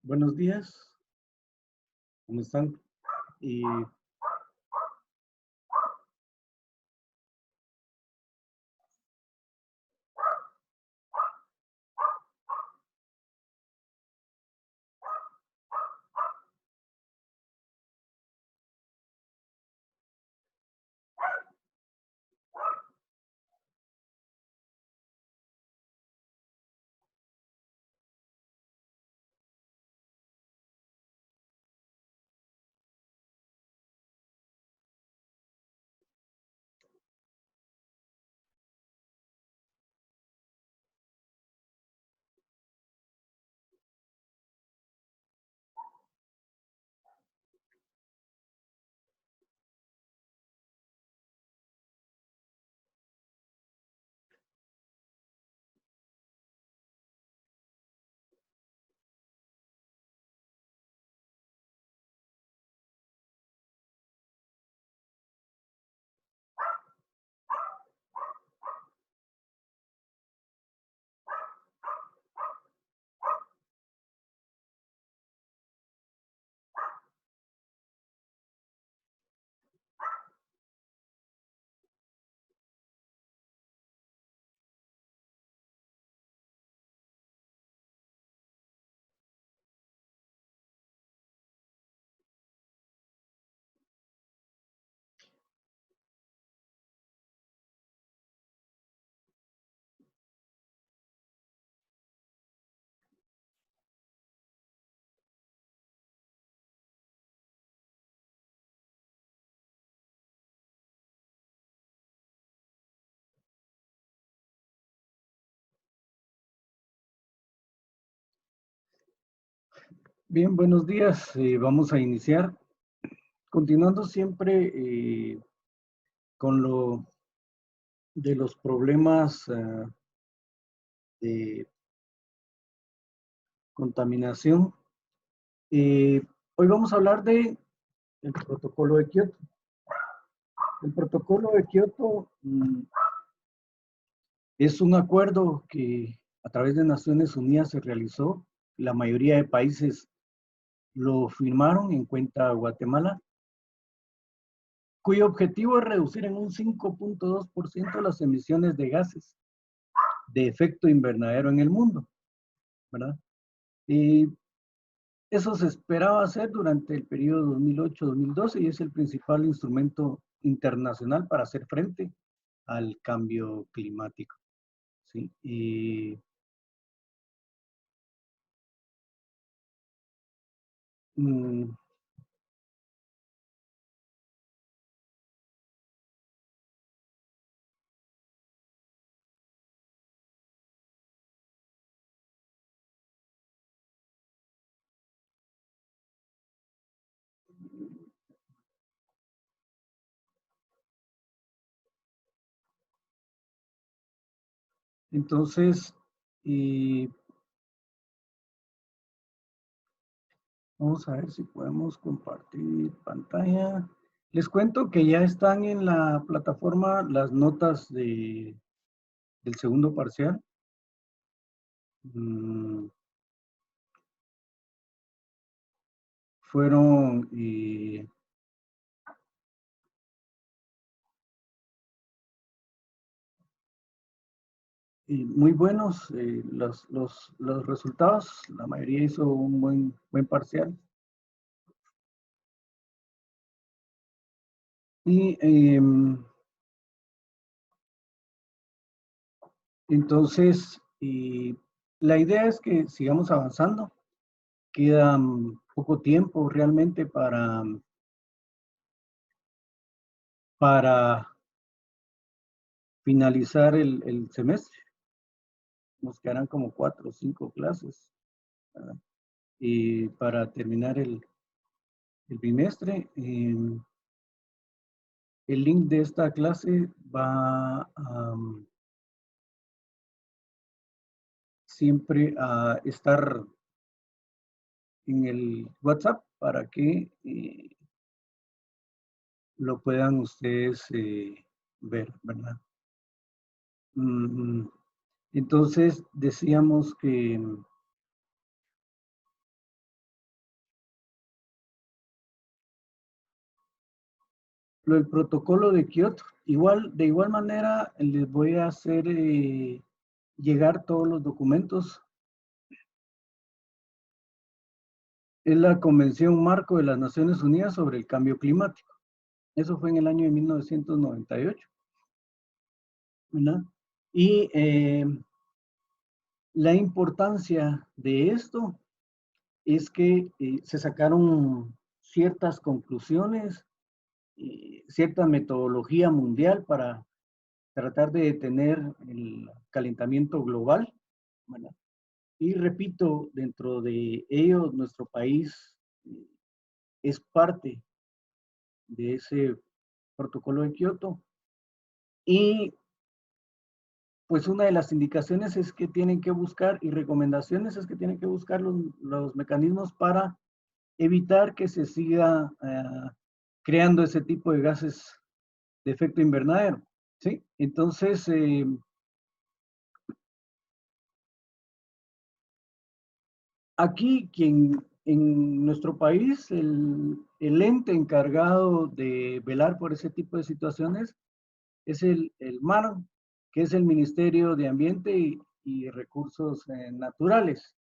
Buenos días, ¿cómo están? Y bien, buenos días. Vamos a iniciar, continuando siempre con lo de los problemas de contaminación. Hoy vamos a hablar de el protocolo de Kioto. El protocolo de Kioto es un acuerdo que a través de Naciones Unidas se realizó. La mayoría de países lo firmaron, en cuenta Guatemala, cuyo objetivo es reducir en un 5.2% las emisiones de gases de efecto invernadero en el mundo, ¿verdad? Y eso se esperaba hacer durante el periodo 2008-2012 y es el principal instrumento internacional para hacer frente al cambio climático, ¿sí? Mm, entonces, y vamos a ver si podemos compartir pantalla. Les cuento que ya están en la plataforma las notas del segundo parcial. Mm, fueron y muy buenos los resultados. La mayoría hizo un buen parcial. Y entonces, la idea es que sigamos avanzando. Queda poco tiempo realmente para finalizar el semestre. Nos quedarán como 4 o 5 clases, ¿verdad? Y para terminar el bimestre, el link de esta clase va siempre a estar en el WhatsApp para que lo puedan ustedes ver, ¿verdad? Mm, Entonces decíamos que el protocolo de Kioto. De igual manera, les voy a hacer llegar todos los documentos. Es la Convención Marco de las Naciones Unidas sobre el Cambio Climático. Eso fue en el año de 1998. ¿Verdad? Y la importancia de esto es que se sacaron ciertas conclusiones, cierta metodología mundial para tratar de detener el calentamiento global, ¿verdad? Y repito, dentro de ello, nuestro país es parte de ese protocolo de Kioto. Y pues una de las indicaciones es que tienen que buscar, y recomendaciones es que tienen que buscar los mecanismos para evitar que se siga creando ese tipo de gases de efecto invernadero, ¿sí? Entonces, aquí en nuestro país, el ente encargado de velar por ese tipo de situaciones es el MAR, que es el Ministerio de Ambiente y Recursos Naturales.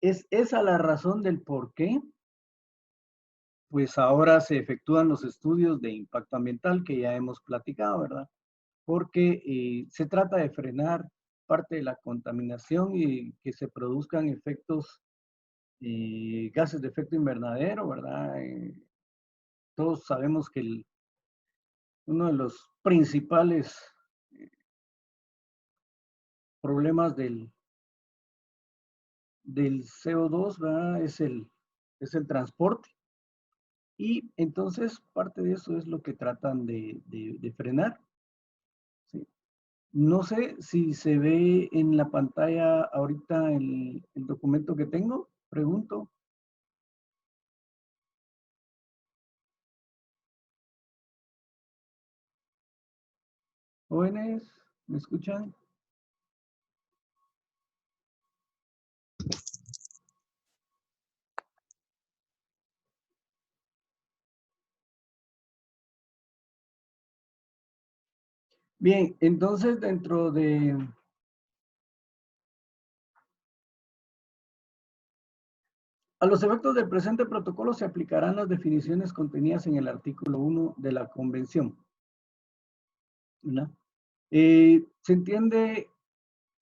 Es esa la razón del por qué, pues ahora se efectúan los estudios de impacto ambiental que ya hemos platicado, ¿verdad? Porque se trata de frenar parte de la contaminación y que se produzcan efectos, gases de efecto invernadero, ¿verdad? Todos sabemos que uno de los principales problemas del CO2, ¿verdad? Es el transporte. Y entonces parte de eso es lo que tratan de frenar, ¿sí? No sé si se ve en la pantalla ahorita el documento que tengo, pregunto. Jóvenes, ¿me escuchan? Bien, entonces dentro de... A los efectos del presente protocolo se aplicarán las definiciones contenidas en el artículo 1 de la Convención, ¿verdad? Se entiende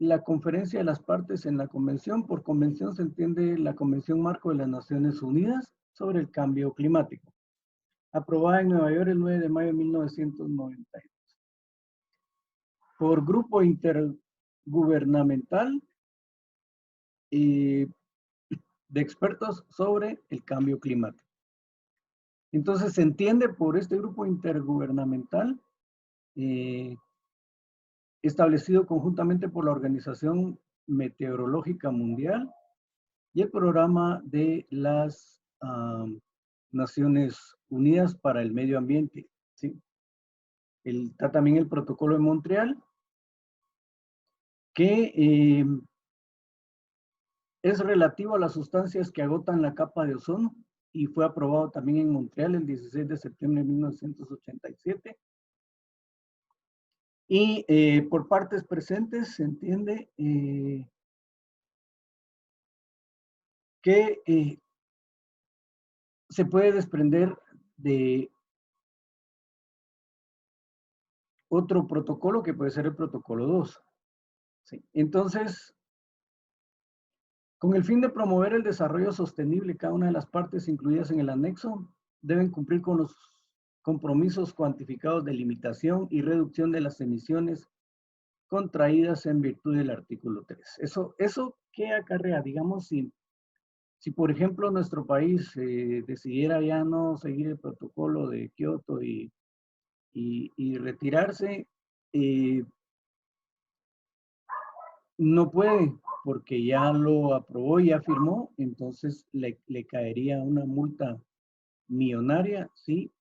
la conferencia de las partes en la convención. Por convención se entiende la Convención Marco de las Naciones Unidas sobre el Cambio Climático, aprobada en Nueva York el 9 de mayo de 1992. Por grupo intergubernamental de expertos sobre el cambio climático. Entonces se entiende por este grupo intergubernamental establecido conjuntamente por la Organización Meteorológica Mundial y el Programa de las Naciones Unidas para el Medio Ambiente, ¿sí? Está también el Protocolo de Montreal, que es relativo a las sustancias que agotan la capa de ozono y fue aprobado también en Montreal el 16 de septiembre de 1987. Y por partes presentes se entiende que se puede desprender de otro protocolo que puede ser el protocolo 2. ¿Sí? Entonces, con el fin de promover el desarrollo sostenible, cada una de las partes incluidas en el anexo deben cumplir con los compromisos cuantificados de limitación y reducción de las emisiones contraídas en virtud del artículo 3. Eso ¿qué acarrea? Digamos, si por ejemplo nuestro país decidiera ya no seguir el protocolo de Kioto y retirarse, no puede, porque ya lo aprobó y ya firmó, entonces le caería una multa millonaria si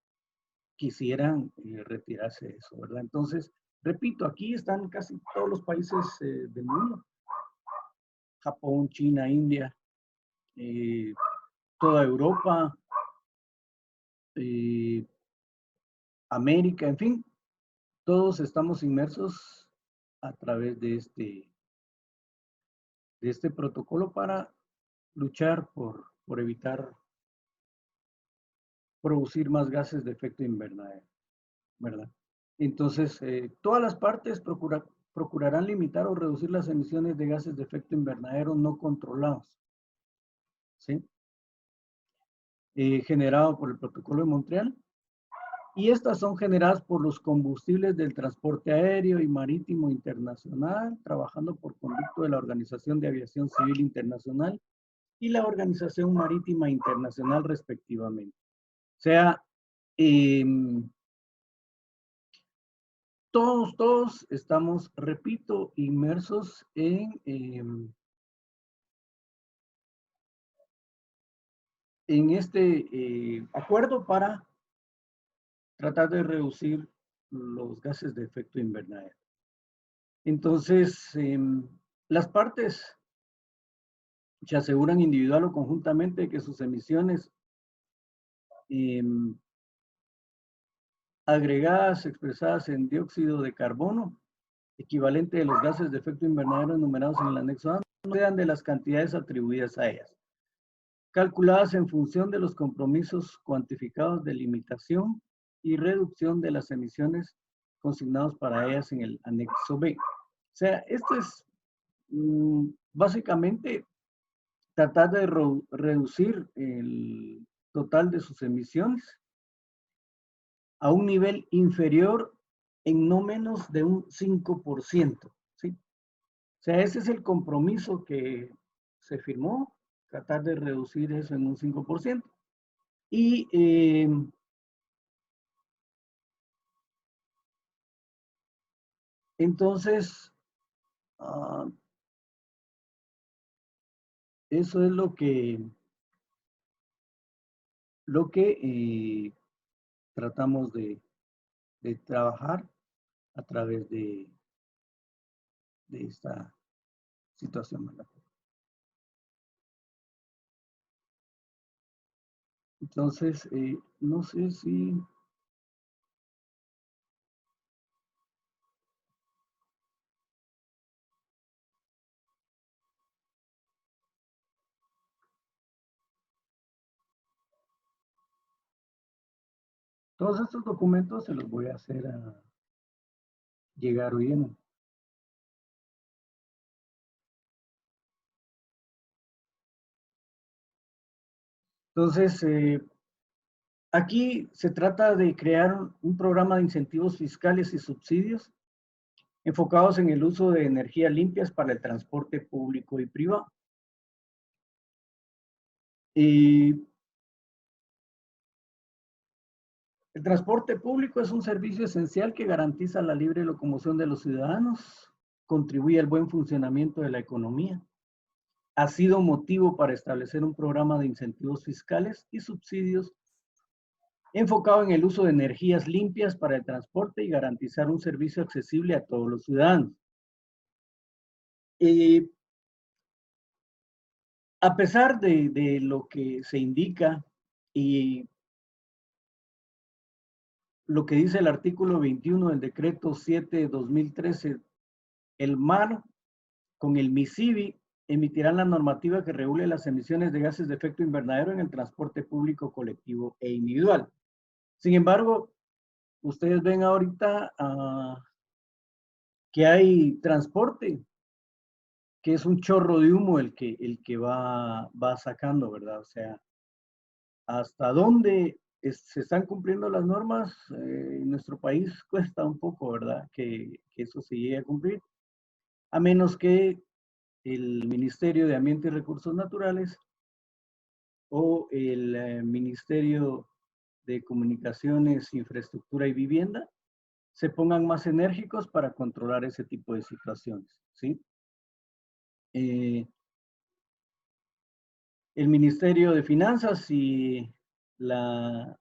quisieran retirarse de eso, ¿verdad? Entonces, repito, aquí están casi todos los países del mundo: Japón, China, India, toda Europa, América, en fin, todos estamos inmersos a través de este protocolo para luchar por evitar producir más gases de efecto invernadero, ¿verdad? Entonces, todas las partes procurarán limitar o reducir las emisiones de gases de efecto invernadero no controlados, ¿sí? Generado por el Protocolo de Montreal, y estas son generadas por los combustibles del transporte aéreo y marítimo internacional, trabajando por conducto de la Organización de Aviación Civil Internacional y la Organización Marítima Internacional, respectivamente. O sea, eh, todos estamos, repito, inmersos en este acuerdo para tratar de reducir los gases de efecto invernadero. Entonces, las partes se aseguran individual o conjuntamente que sus emisiones agregadas expresadas en dióxido de carbono, equivalente de los gases de efecto invernadero enumerados en el anexo A, no sean de las cantidades atribuidas a ellas, calculadas en función de los compromisos cuantificados de limitación y reducción de las emisiones consignados para ellas en el anexo B. O sea, esto es básicamente tratar de reducir el total de sus emisiones a un nivel inferior en no menos de un 5%, ¿sí? O sea, ese es el compromiso que se firmó, tratar de reducir eso en un 5%. Y entonces, eso es lo que tratamos de trabajar a través de esta situación, ¿verdad? Entonces, no sé si... Todos estos documentos se los voy a hacer llegar bien. Entonces, aquí se trata de crear un programa de incentivos fiscales y subsidios enfocados en el uso de energías limpias para el transporte público y privado. Y el transporte público es un servicio esencial que garantiza la libre locomoción de los ciudadanos, contribuye al buen funcionamiento de la economía. Ha sido motivo para establecer un programa de incentivos fiscales y subsidios enfocado en el uso de energías limpias para el transporte y garantizar un servicio accesible a todos los ciudadanos. A pesar de lo que se indica y lo que dice el artículo 21 del decreto 7 de 2013, el MAR con el MISIBI emitirán la normativa que regule las emisiones de gases de efecto invernadero en el transporte público colectivo e individual. Sin embargo, ustedes ven ahorita que hay transporte, que es un chorro de humo el que va sacando, ¿verdad? O sea, hasta dónde se están cumpliendo las normas en nuestro país cuesta un poco, ¿verdad? Que eso se llegue a cumplir, a menos que el Ministerio de Ambiente y Recursos Naturales o el Ministerio de Comunicaciones, Infraestructura y Vivienda se pongan más enérgicos para controlar ese tipo de situaciones, ¿sí? El Ministerio de Finanzas y la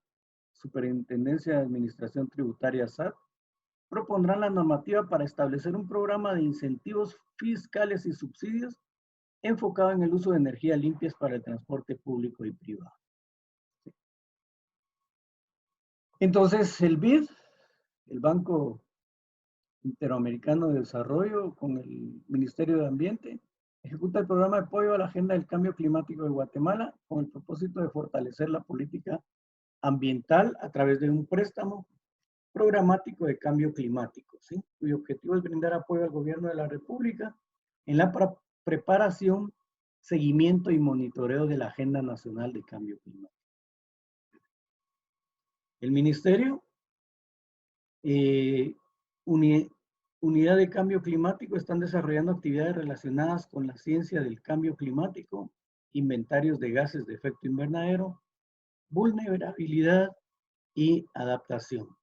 Superintendencia de Administración Tributaria SAT propondrán la normativa para establecer un programa de incentivos fiscales y subsidios enfocado en el uso de energías limpias para el transporte público y privado. Entonces, el BID, el Banco Interamericano de Desarrollo, con el Ministerio de Ambiente, ejecuta el programa de apoyo a la Agenda del Cambio Climático de Guatemala con el propósito de fortalecer la política ambiental a través de un préstamo programático de cambio climático, ¿sí? Cuyo objetivo es brindar apoyo al gobierno de la República en la preparación, seguimiento y monitoreo de la Agenda Nacional de Cambio Climático. El Ministerio, eh, Unidad de Cambio Climático, están desarrollando actividades relacionadas con la ciencia del cambio climático, inventarios de gases de efecto invernadero, vulnerabilidad y adaptación.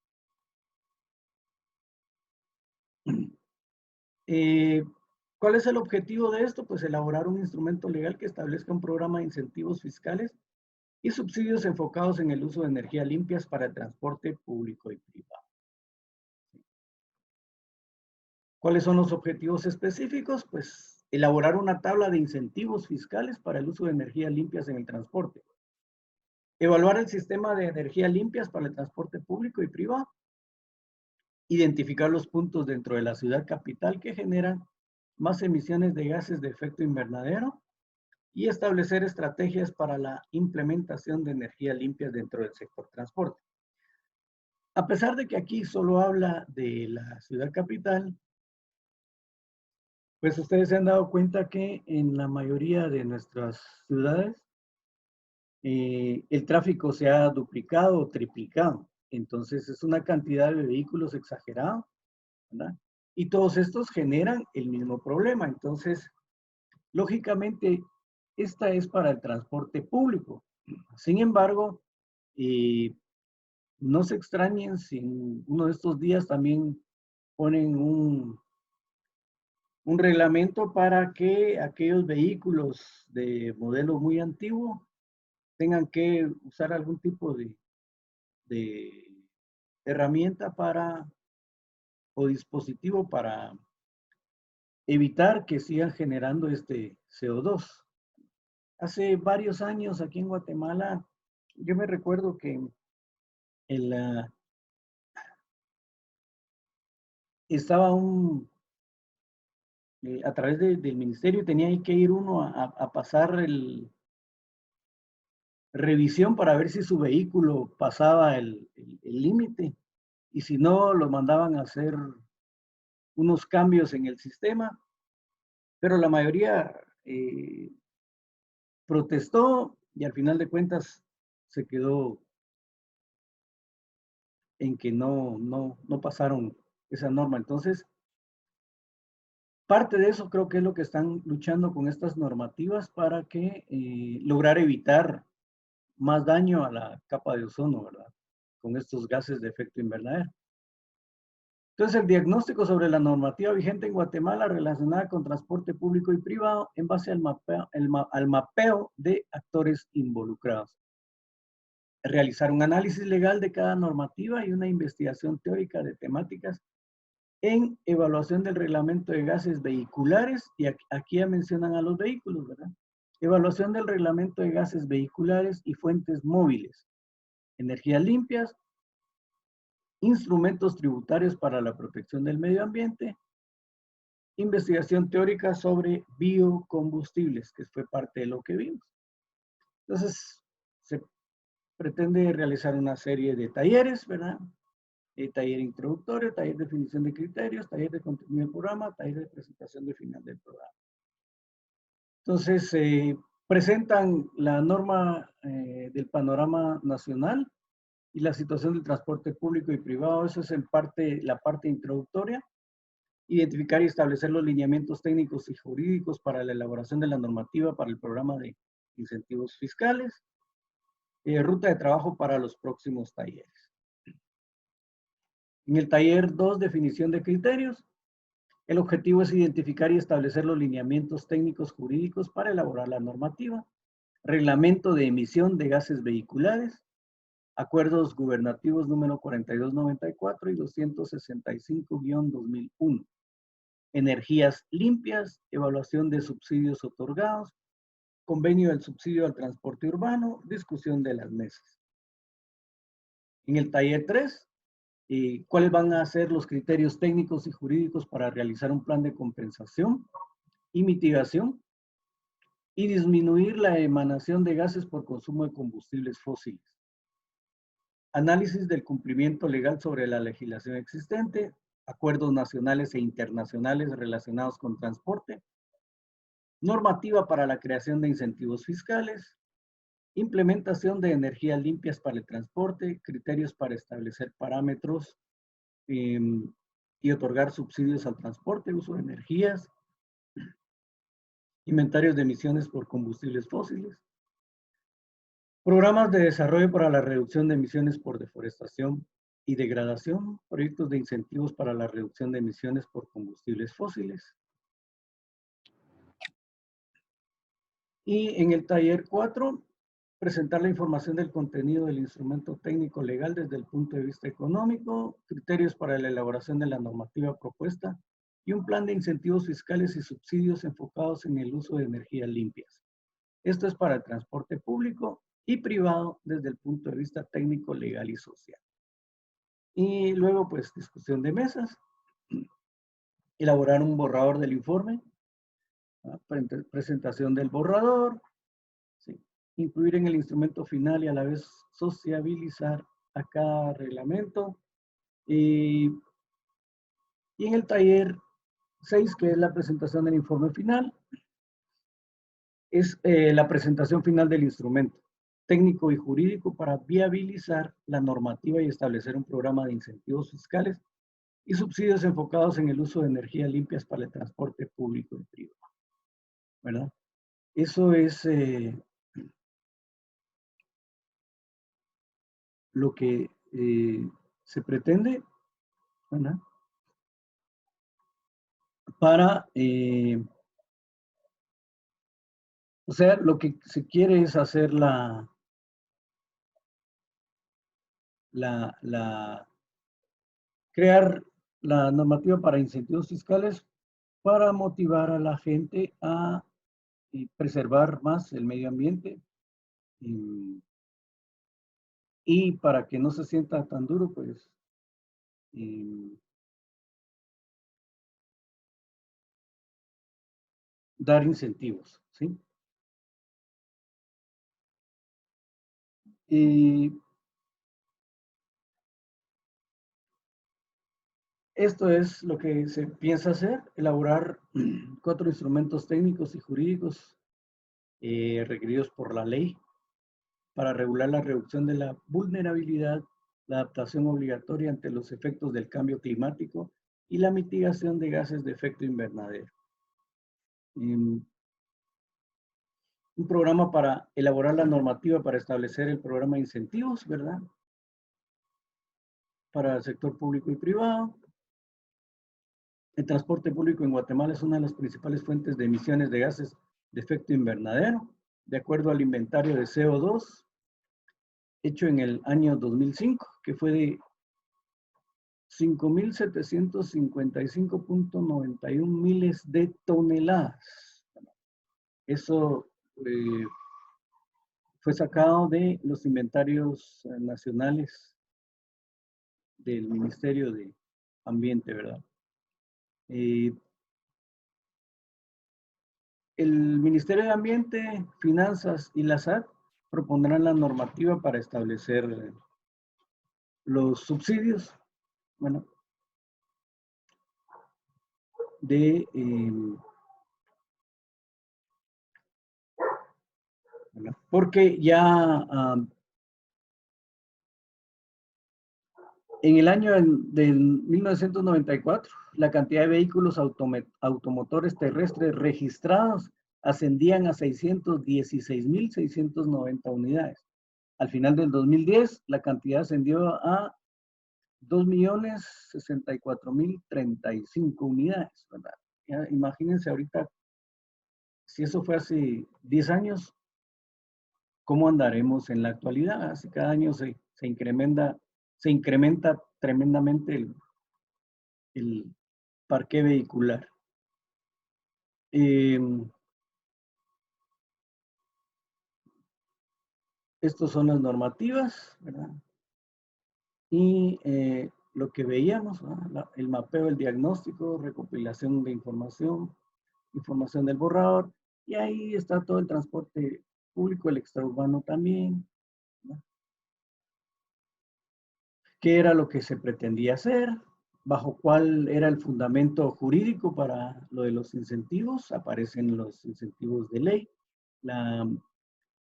¿Cuál es el objetivo de esto? Pues elaborar un instrumento legal que establezca un programa de incentivos fiscales y subsidios enfocados en el uso de energías limpias para el transporte público y privado. ¿Cuáles son los objetivos específicos? Pues elaborar una tabla de incentivos fiscales para el uso de energías limpias en el transporte. Evaluar el sistema de energías limpias para el transporte público y privado. Identificar los puntos dentro de la ciudad capital que generan más emisiones de gases de efecto invernadero y establecer estrategias para la implementación de energías limpias dentro del sector transporte. A pesar de que aquí solo habla de la ciudad capital, pues ustedes se han dado cuenta que en la mayoría de nuestras ciudades el tráfico se ha duplicado o triplicado. Entonces es una cantidad de vehículos exagerada, ¿verdad? Y todos estos generan el mismo problema. Entonces, lógicamente, esta es para el transporte público. Sin embargo, no se extrañen si en uno de estos días también ponen un reglamento para que aquellos vehículos de modelo muy antiguo tengan que usar algún tipo de herramienta para o dispositivo para evitar que sigan generando este CO2. Hace varios años aquí en Guatemala, yo me recuerdo que el, estaba a través del ministerio tenía que ir uno a pasar revisión para ver si su vehículo pasaba el límite y si no, lo mandaban a hacer unos cambios en el sistema, pero la mayoría protestó y al final de cuentas se quedó en que no pasaron esa norma. Entonces, parte de eso creo que es lo que están luchando con estas normativas para que lograr evitar más daño a la capa de ozono, ¿verdad? Con estos gases de efecto invernadero. Entonces, el diagnóstico sobre la normativa vigente en Guatemala relacionada con transporte público y privado en base al mapeo de actores involucrados. Realizar un análisis legal de cada normativa y una investigación teórica de temáticas en evaluación del reglamento de gases vehiculares, y aquí ya mencionan a los vehículos, ¿verdad? Evaluación del reglamento de gases vehiculares y fuentes móviles, energías limpias, instrumentos tributarios para la protección del medio ambiente, investigación teórica sobre biocombustibles, que fue parte de lo que vimos. Entonces, se pretende realizar una serie de talleres, ¿verdad? Taller introductorio, taller de definición de criterios, taller de contenido del programa, taller de presentación de final del programa. Entonces, presentan la norma del panorama nacional y la situación del transporte público y privado. Eso es en parte la parte introductoria. Identificar y establecer los lineamientos técnicos y jurídicos para la elaboración de la normativa para el programa de incentivos fiscales. Ruta de trabajo para los próximos talleres. En el taller 2, definición de criterios, el objetivo es identificar y establecer los lineamientos técnicos jurídicos para elaborar la normativa, reglamento de emisión de gases vehiculares, acuerdos gubernativos número 4294 y 265-2001, energías limpias, evaluación de subsidios otorgados, convenio del subsidio al transporte urbano, discusión de las mesas. En el taller 3, ¿cuáles van a ser los criterios técnicos y jurídicos para realizar un plan de compensación y mitigación y disminuir la emanación de gases por consumo de combustibles fósiles? Análisis del cumplimiento legal sobre la legislación existente, acuerdos nacionales e internacionales relacionados con transporte, normativa para la creación de incentivos fiscales, implementación de energías limpias para el transporte, criterios para establecer parámetros y otorgar subsidios al transporte, uso de energías, inventarios de emisiones por combustibles fósiles, programas de desarrollo para la reducción de emisiones por deforestación y degradación, proyectos de incentivos para la reducción de emisiones por combustibles fósiles. Y en el taller 4, presentar la información del contenido del instrumento técnico legal desde el punto de vista económico, criterios para la elaboración de la normativa propuesta y un plan de incentivos fiscales y subsidios enfocados en el uso de energías limpias. Esto es para el transporte público y privado desde el punto de vista técnico, legal y social. Y luego, pues, discusión de mesas, elaborar un borrador del informe, presentación del borrador, ¿sí? Incluir en el instrumento final y a la vez sociabilizar a cada reglamento. Y en el taller 6, que es la presentación del informe final, es la presentación final del instrumento técnico y jurídico para viabilizar la normativa y establecer un programa de incentivos fiscales y subsidios enfocados en el uso de energías limpias para el transporte público y privado, ¿verdad? Eso es lo que se pretende, ¿verdad? Para, o sea, lo que se quiere es hacer crear la normativa para incentivos fiscales para motivar a la gente a preservar más el medio ambiente y para que no se sienta tan duro, pues dar incentivos, ¿sí? Y esto es lo que se piensa hacer, elaborar 4 instrumentos técnicos y jurídicos requeridos por la ley para regular la reducción de la vulnerabilidad, la adaptación obligatoria ante los efectos del cambio climático y la mitigación de gases de efecto invernadero. Un programa para elaborar la normativa para establecer el programa de incentivos, ¿verdad? Para el sector público y privado. El transporte público en Guatemala es una de las principales fuentes de emisiones de gases de efecto invernadero, de acuerdo al inventario de CO2 hecho en el año 2005, que fue de 5.755.91 miles de toneladas. Eso fue sacado de los inventarios nacionales del Ministerio de Ambiente, ¿verdad? El Ministerio de Ambiente, Finanzas y la SAT propondrán la normativa para establecer los subsidios, bueno, de, porque ya en el año del 1994, la cantidad de vehículos automotores terrestres registrados ascendían a 616.690 unidades. Al final del 2010, la cantidad ascendió a 2.064.035 unidades, ¿verdad? Ya, imagínense ahorita, si eso fue hace 10 años, ¿cómo andaremos en la actualidad? Así cada año se incrementa tremendamente el parque vehicular. Estas son las normativas, ¿verdad? Y lo que veíamos, ¿no? El mapeo, el diagnóstico, recopilación de información, información del borrador, y ahí está todo el transporte público, el extraurbano también, ¿no? ¿Qué era lo que se pretendía hacer? ¿Bajo cuál era el fundamento jurídico para lo de los incentivos? Aparecen los incentivos de ley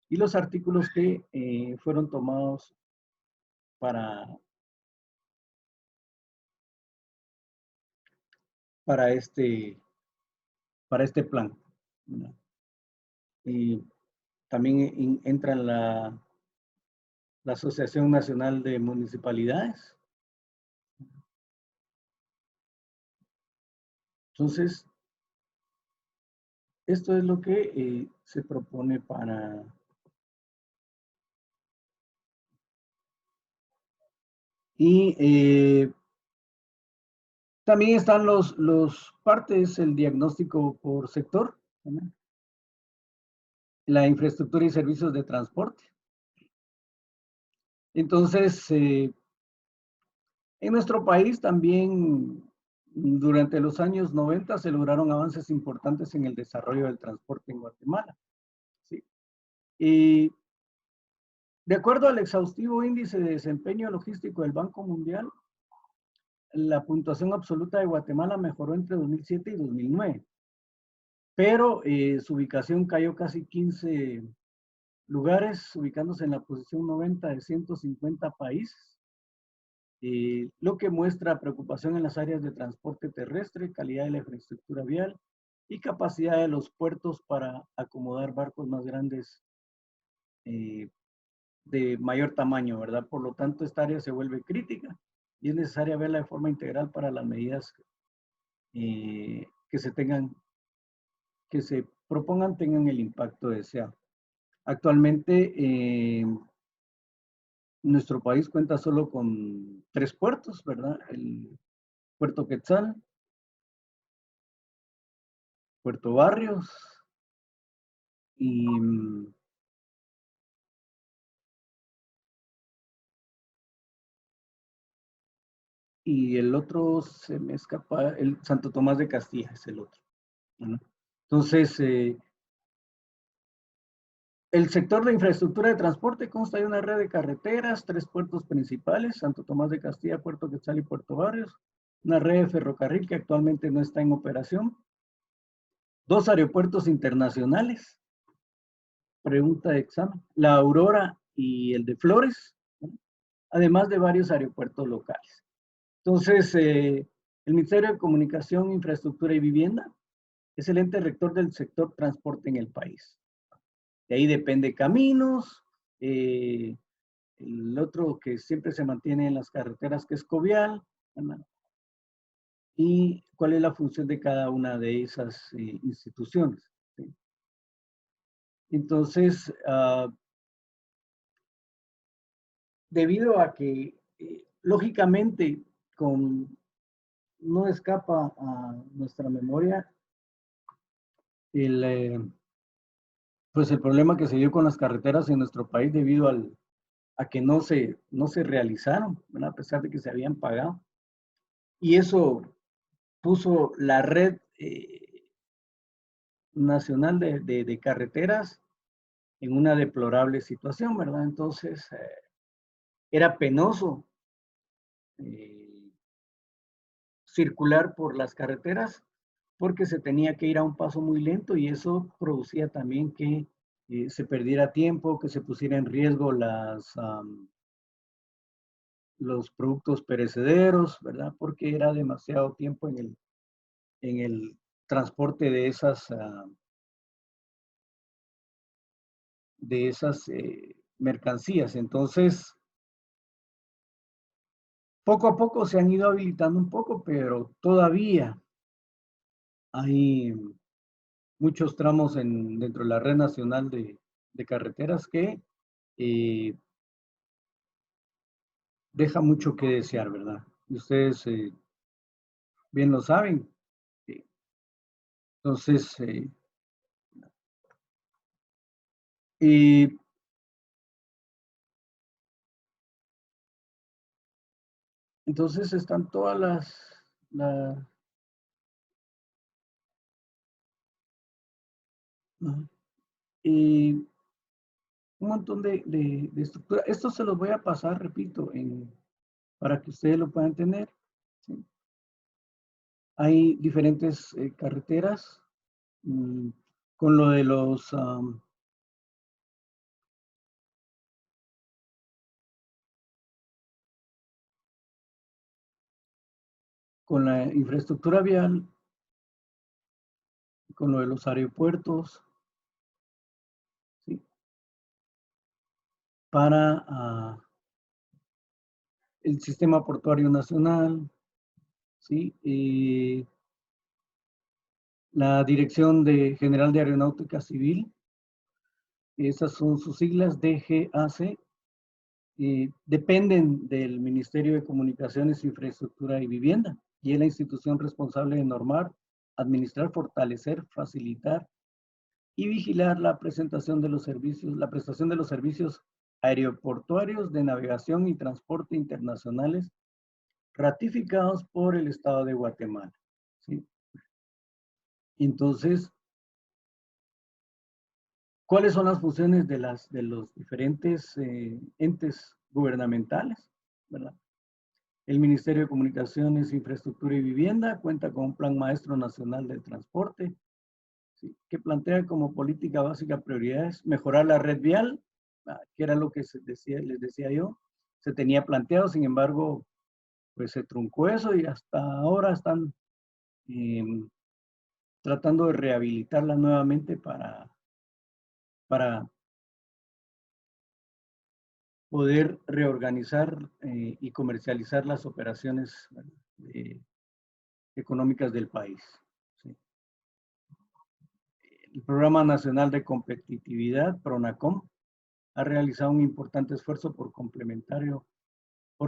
y los artículos que fueron tomados para, para, este, para este plan, ¿no? Y también entra la Asociación Nacional de Municipalidades. Entonces, esto es lo que se propone para... Y también están los partes, el diagnóstico por sector, ¿no? La infraestructura y servicios de transporte. Entonces, en nuestro país también durante los años 90 se lograron avances importantes en el desarrollo del transporte en Guatemala, ¿sí? Y de acuerdo al exhaustivo índice de desempeño logístico del Banco Mundial, la puntuación absoluta de Guatemala mejoró entre 2007 y 2009, pero su ubicación cayó casi 15 lugares, ubicándose en la posición 90 de 150 países, lo que muestra preocupación en las áreas de transporte terrestre, calidad de la infraestructura vial y capacidad de los puertos para acomodar barcos más grandes eh, de mayor tamaño, ¿verdad? Por lo tanto, esta área se vuelve crítica y es necesaria verla de forma integral para las medidas que se tengan, que se propongan tengan el impacto deseado. Actualmente, nuestro país cuenta solo con 3 puertos, ¿verdad? El Puerto Quetzal, Puerto Barrios y, y el otro se me escapa, el Santo Tomás de Castilla es el otro, ¿no? Entonces, el sector de infraestructura de transporte consta de una red de carreteras, 3 puertos principales, Santo Tomás de Castilla, Puerto Quetzal y Puerto Barrios, una red de ferrocarril que actualmente no está en operación, 2 aeropuertos internacionales, pregunta de examen, la Aurora y el de Flores, ¿no? Además de varios aeropuertos locales. Entonces, el Ministerio de Comunicación, Infraestructura y Vivienda es el ente rector del sector transporte en el país. De ahí depende Caminos, el otro que siempre se mantiene en las carreteras, que es Covial, ¿verdad? Y cuál es la función de cada una de esas instituciones, ¿sí? Entonces, debido a que, lógicamente, no escapa a nuestra memoria el, pues el problema que se dio con las carreteras en nuestro país debido a que no se realizaron, ¿verdad? A pesar de que se habían pagado. Y eso puso la red nacional de carreteras en una deplorable situación, ¿verdad? Entonces, era penoso eh, circular por las carreteras porque se tenía que ir a un paso muy lento y eso producía también que se perdiera tiempo, que se pusiera en riesgo los productos perecederos, ¿verdad? Porque era demasiado tiempo en el transporte de esas mercancías. Entonces, poco a poco se han ido habilitando un poco, pero todavía hay muchos tramos dentro de la red nacional de carreteras que eh, deja mucho que desear, ¿verdad? Y ustedes bien lo saben. Eh, Entonces, y Entonces están todas las y un montón de estructura. Esto se los voy a pasar, repito, para que ustedes lo puedan tener. ¿Sí? Hay diferentes carreteras mm, con lo de con la infraestructura vial, con lo de los aeropuertos, ¿sí? Para el sistema portuario nacional, ¿sí? La Dirección General de Aeronáutica Civil, esas son sus siglas, DGAC, dependen del Ministerio de Comunicaciones, Infraestructura y Vivienda, y es la institución responsable de normar, administrar, fortalecer, facilitar y vigilar la prestación de los servicios aeroportuarios de navegación y transporte internacionales ratificados por el Estado de Guatemala. ¿Sí? Entonces, ¿cuáles son las funciones de los diferentes entes gubernamentales? ¿Verdad? El Ministerio de Comunicaciones, Infraestructura y Vivienda cuenta con un Plan Maestro Nacional del Transporte, ¿sí? Que plantea como política básica prioridades mejorar la red vial, que era lo que les decía yo, se tenía planteado, sin embargo, pues se truncó eso y hasta ahora están eh, tratando de rehabilitarla nuevamente para poder reorganizar y comercializar las operaciones económicas del país. ¿Sí? El Programa Nacional de Competitividad, PRONACOM, ha realizado un importante esfuerzo complementario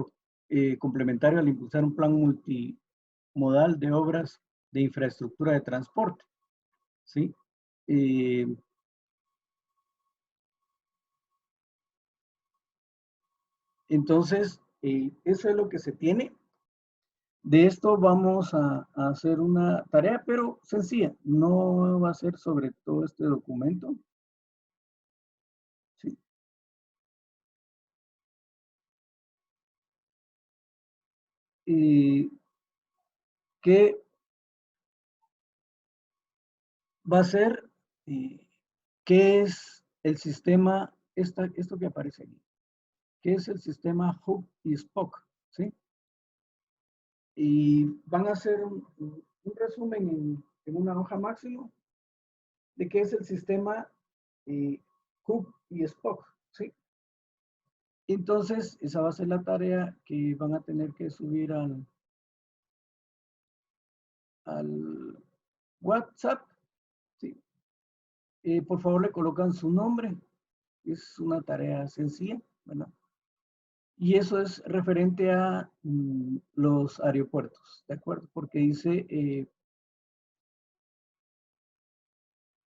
al impulsar un plan multimodal de obras de infraestructura de transporte. ¿Sí? Eh, entonces, eso es lo que se tiene. De esto vamos a hacer una tarea, pero sencilla. No va a ser sobre todo este documento. ¿Sí? Que va a ser, ¿qué es el sistema, esto que aparece aquí? ¿Qué es el sistema Hub y Spoke? ¿Sí? Y van a hacer un resumen en una hoja máximo de qué es el sistema eh, Hub y Spoke. ¿Sí? Entonces, esa va a ser la tarea que van a tener que subir al WhatsApp. ¿Sí? Por favor, le colocan su nombre. Es una tarea sencilla, ¿verdad? Y eso es referente a los aeropuertos, ¿de acuerdo? Porque dice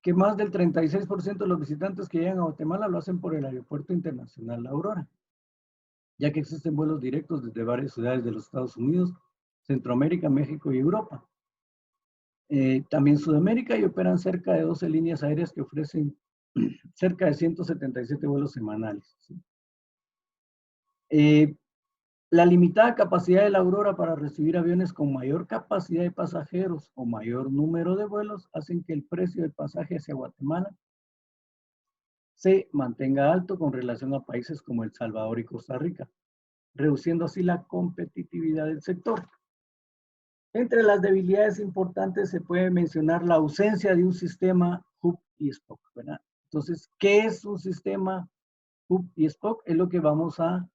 que más del 36% de los visitantes que llegan a Guatemala lo hacen por el Aeropuerto Internacional La Aurora, ya que existen vuelos directos desde varias ciudades de los Estados Unidos, Centroamérica, México y Europa. También Sudamérica, y operan cerca de 12 líneas aéreas que ofrecen cerca de 177 vuelos semanales. ¿Sí? La limitada capacidad de la Aurora para recibir aviones con mayor capacidad de pasajeros o mayor número de vuelos hacen que el precio del pasaje hacia Guatemala se mantenga alto con relación a países como El Salvador y Costa Rica, reduciendo así la competitividad del sector. Entre las debilidades importantes se puede mencionar la ausencia de un sistema hub y spoke, ¿verdad? Entonces, ¿qué es un sistema hub y spoke? Es lo que vamos a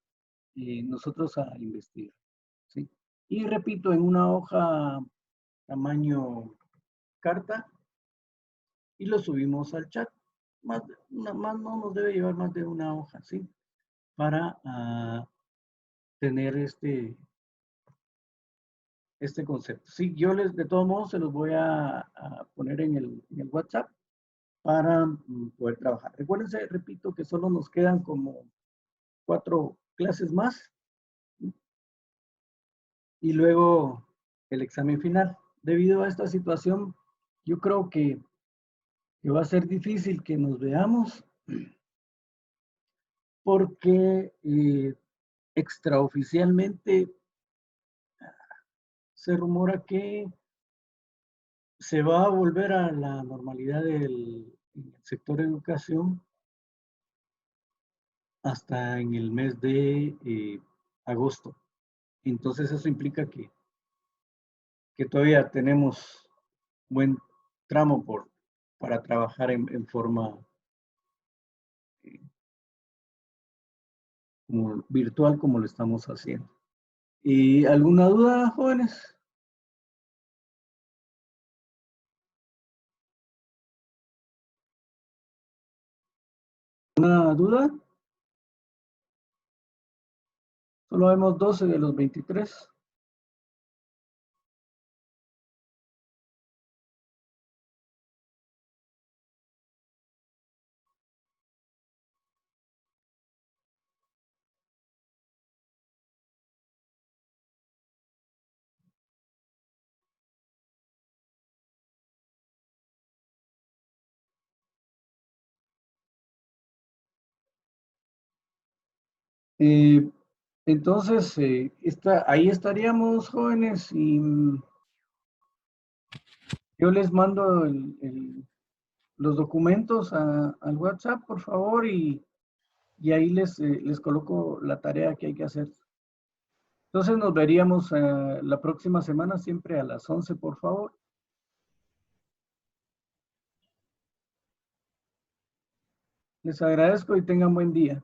nosotros a investigar, ¿sí? Y repito, en una hoja tamaño carta y lo subimos al chat. Más no nos debe llevar más de una hoja, ¿sí? Para tener este concepto. Sí, yo de todos modos se los voy a poner en el WhatsApp para poder trabajar. Recuérdense, repito, que solo nos quedan como 4 clases más y luego el examen final. Debido a esta situación, yo creo que va a ser difícil que nos veamos porque extraoficialmente se rumora que se va a volver a la normalidad del sector educación hasta en el mes de agosto. Entonces eso implica que todavía tenemos buen tramo para trabajar en forma virtual como lo estamos haciendo. ¿Y alguna duda, jóvenes? ¿Una duda? Solo vemos 12 de los 23. Eh, entonces, ahí estaríamos, jóvenes, y yo les mando los documentos al WhatsApp, por favor, y ahí les coloco la tarea que hay que hacer. Entonces nos veríamos la próxima semana, siempre a las 11, por favor. Les agradezco y tengan buen día.